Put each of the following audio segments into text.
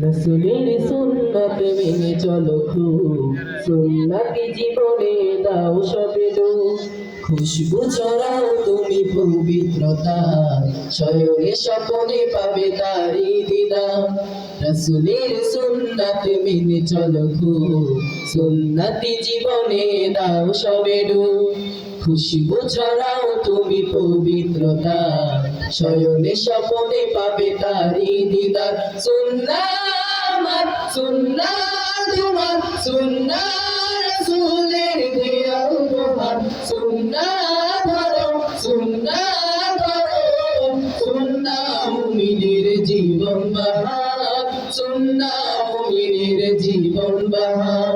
রাসূলের সুন্নাত মেনে চলো খুব, সুন্নতি জীবনে দাও সবে ডুব। খুশবু ছড়াও তুমি পবিত্রতা, শয়নে স্বপনে পাবে তারি দিদার। রাসূলের সুন্নাত মেনে চলো খুব, সুন্নতি জীবনে দাও সবে ডুব। খুশবু ছড়াও তুমি পবিত্রতা, শয়নে স্বপনে পাবে তারি দিদার। সুন্নাহ আমার, সুন্নাহ তোমার, সুন্নাহ রাসূলের দেয়া উপহার। সুন্নাহ ধরো, সুন্নাহ ধরো, সুন্নাহ মুমিনের জীবন বাহার। সুন্নাহ মুমিনের জীবন বাহার,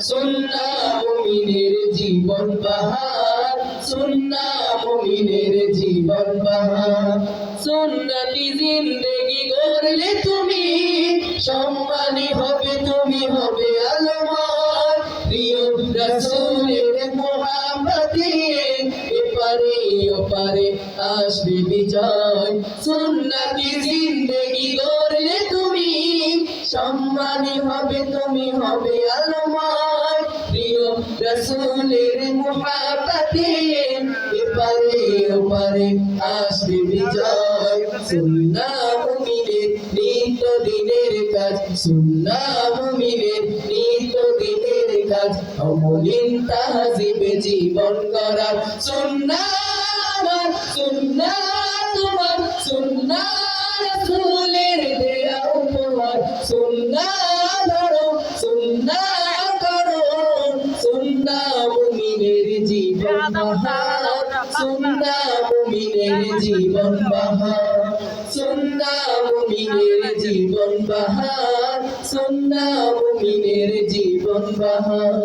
সুন্নাহ মুমিনের জীবন বাহার, সুন্নাহ মুমিনের জীবন বাহার। সুন্নতি জিন্দেগি গড়লে তুমি সম্মানী হবে, তুমি হবে আলমর। প্রিয় রাসূলের মোহাব্বতে এপারে ওপারে আসবে বিজয়। সুন্নতি জিন্দেগি গড়লে তুমি সম্মানী হবে, তুমি হবে আলমর। প্রিয় রাসূলের মোহাব্বতে এপারে ওপারে আসবে বিজয়। সুন্নাহ মুমিনের নিত্য দিনের কাজ, সুন্নাহ মুমিনের নিত্য দিনের কাজ। অমলিন তাহজিবে জীবন গড়ার। সুন্নাহ আমার, সুন্নাহ তোমার, সুন্নাহ রাসূলের দেয়া উপহার। সুন্নাহ ধরো, সুন্নাহ করো, সুন্নাহ মুমিনের জীবন বাহার। সুন্নাহ মুমিনের জীবন বাহার, সুন্নাহ মুমিনের জীবন বাহার, সুন্নাহ মুমিনের জীবন বাহার।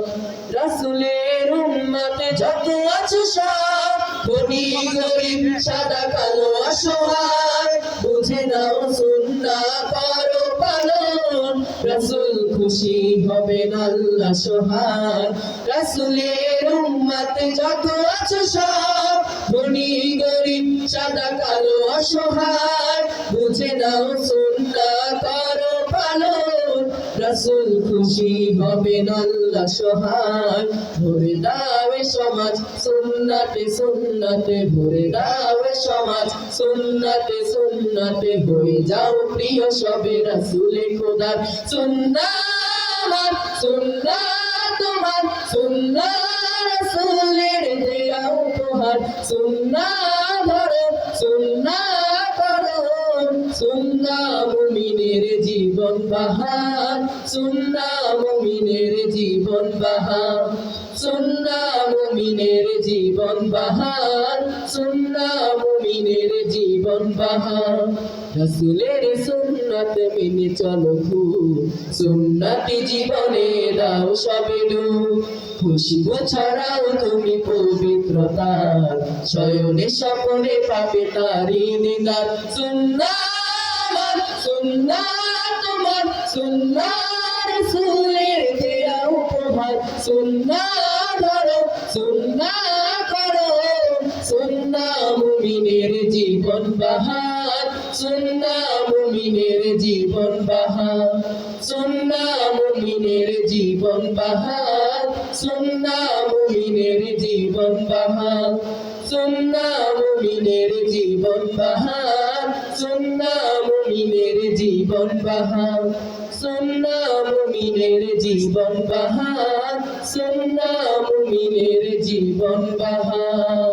রাসূলের উম্মতে যত আছো সব, ধনী গরীব সাদা কালো অসহায়, বুঝে নাও সুন্নাহ করো পালন। রাসূল খুশি হবেন আল্লাহ সহায়। রাসূলের উম্মতে যত আছো সব, ধনী গরীব সাদা কালো অসহায়, বুঝে নাও সুন্নাহ করো পালন। রাসূল খুশি হবেন আল্লাহ সহায়। ভরে দাও এ সমাজ সুন্নাতে সুন্নাতে, ভরে দাও এ সমাজ সুন্নাতে সুন্নাতে। হয়ে যাও প্রিয় সবে রাসূলে খোদার। সুন্নাহ আমার, সুন্নাহ তোমার, সুন্নাহ রাসূলের দেয়া উপহার। সুন্নাহ ধরো, সুন্নাহ করো, সুন্নাহ মুমিনের জীবন বাহার। সুন্নাহ মুমিনের জীবন বাহার, সুন্নাহ মুমিনের জীবন বাহার, সুন্নাহ মুমিনের জীবন বাহার। রাসূলের সুন্নাত মেনে চলো খুব, সুন্নতি জীবনে দাও সবে ডুব। খুশবু ছড়াও তুমি পবিত্রতার, শয়নে স্বপনে পাবে তারি দিদার। সুন্নাহ আমার, সুন্নাহ তোমার, সুন্নাহ রাসূলের দেয়া উপহার। সুন্নাহ ধরো, সুন্নাহ করো, সুন্নাহ মুমিনের জীবন বাহার। সুন্নাহ মুমিনের জীবন বাহার, সুন্নাহ মুমিনের জীবন বাহার, সুন্নাহ মুমিনের জীবন বাহার, সুন্নাহ মুমিনের জীবন বাহার, সুন্নাহ মুমিনের জীবন বাহার, সুন্নাহ মুমিনের জীবন বাহার, সুন্নাহ মুমিনের জীবন বাহার।